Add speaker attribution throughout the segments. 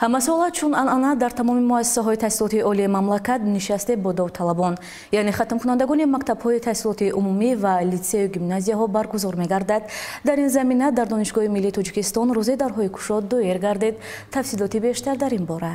Speaker 1: ҳамасола чун анъана дар тамоми муассисаҳои таҳсилоти олии мамлакат нишасте бо давталабон, яъне хатмкунандагони мактабҳои таҳсилоти умумӣ ва литсею гимназияҳо баргузор мегардад. Дар ин замина дар Донишгоҳи миллии Тоҷикистон рӯзи дарҳои кушод доир гардид. Тафсилоти бештар дар ин бора.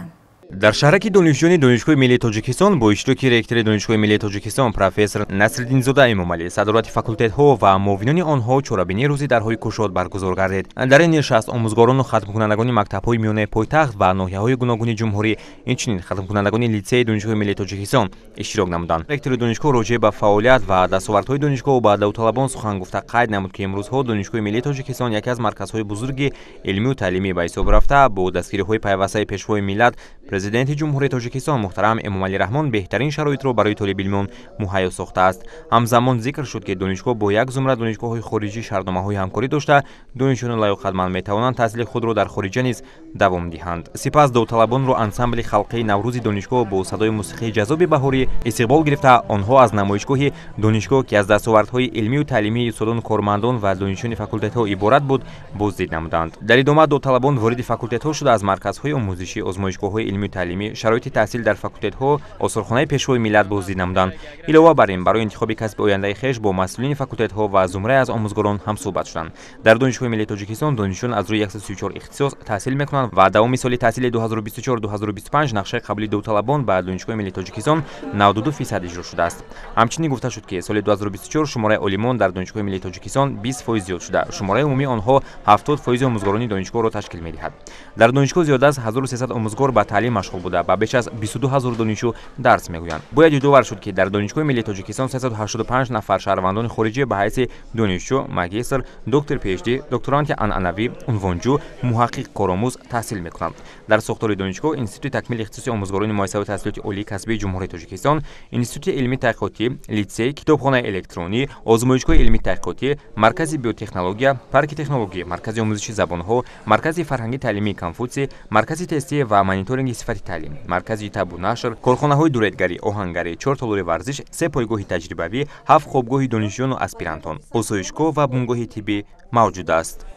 Speaker 2: дар шаҳраки донишҷӯёни Донишгоҳи миллии Тоҷикистон бо иштироки ректори Донишгоҳи миллии Тоҷикистон профессор Насриддинзода Эмомалӣ, садорати факултетҳо ва муовинони онҳо чорабинии рӯзи дарҳои кушод баргузор гардид. Дар ин нишаст омӯзгорону хатмкунандагони мактабҳои миёнаи пойтахт ва ноҳияҳои гуногуни ҷумҳурӣ, инчунин хатмкунандагони литсеи Донишгоҳи миллии Тоҷикистон иштирок намуданд. Ректори донишгоҳ роҷеъ ба фаъолият ва дастовардҳои донишгоҳ ба давталабон сухан гуфта қайд намуд, ки имрӯзҳо Донишгоҳи миллии Тоҷикистон яке аз марказҳои бузурги илмию таълимӣ ба ҳисоб рафта, бо дастгириҳои пайвастаи пешвои миллат президенти ҷумҳурии Тоҷикистон муҳтарам Эмомалӣ Раҳмон беҳтарин шароитро барои толибилмон муҳайё сохтааст. Ҳамзамон зикр шуд, ки донишгоҳ бо як зумра донишгоҳҳои хориҷӣ шартномаҳои ҳамкорӣ дошта, донишҷӯёни лоиқатманд метавонанд таҳсили худро дар хориҷа низ давом диҳанд. Сипас давталабонро ансамбли халқии Наврӯзи донишгоҳ бо садои мусиқии ҷаззоби баҳорӣ истиқбол гирифта, онҳо аз намоишгоҳи донишгоҳ, ки аз дастовардҳои илмию таълимии устодону кормандон ва донишҷӯёни факултетҳо иборат буд, боздид намуданд. Дар идома давталабон вориди факултетҳо шуда аз марказҳои омӯзишӣ, озмоишгоҳҳои илмию таълимӣ, шароити таҳсил дар факултетҳо, осорхонаи пешвои миллат боздид намуданд. Илова бар ин, барои интихоби касби ояндаи хеш бо масъулини факултетҳо ва зумрае аз омӯзгорон ҳамсӯҳбат шуданд. Дар Донишгоҳи миллии Тоҷикистон донишҷӯён аз рӯи 134 ихтисос таҳсил мекунанд ва давоми соли таҳсили 2024-2025 нақшаи қабули давталабон ба Донишгоҳи миллии Тоҷикистон 92% иҷро шудааст. ҳамчунин гуфта шуд, ки соли 2024 шумораи олимон дар Донишгоҳи миллии Тоҷикистон 20% зиёд шуда, шумораи умумии онҳо 70% омӯзгорони донишгоҳро ташкил медиҳад. Дар донишгоҳ зиёда аз 1300 омӯзгор ба таълим машғул буда ба беш аз 22000 донишҷӯ дарс мегӯянд. Бояд ёдовар шуд, ки дар Донишгоҳи миллии Тоҷикистон 385 нафар шаҳрвандони хориҷӣ ба ҳайси донишҷӯ, магистр, доктор PhD, докторанти анъанавӣ, унвонҷӯ, муҳаққиқ коромӯз таҳсил мекунанд. Дар сохтори донишгоҳ Институти такмили ихтисоси омӯзгорони муассисаҳои таҳсилоти олии касбии ҷумҳурии Тоҷикистон, Институти илмии таҳқиқотӣ, литсей, китобхонаи электронӣ, озмоишгоҳи илмии таҳқиқотӣ, маркази биотехнология, парки технологӣ, маркази омӯзиши забонҳо, маркази фарҳангии таълимии Конфутсий, маркази тестӣ ва мониторинги сифати таълим, маркази табу нашр, корхонаҳои дуретгарӣ, оҳангарӣ, 4 толори варзиш, 3 пойгоҳи таҷрибавӣ, 7 хобгоҳи донишҷӯёну аспирантон, осоишгоҳ ва бунгоҳи тиббӣ мавҷуд аст.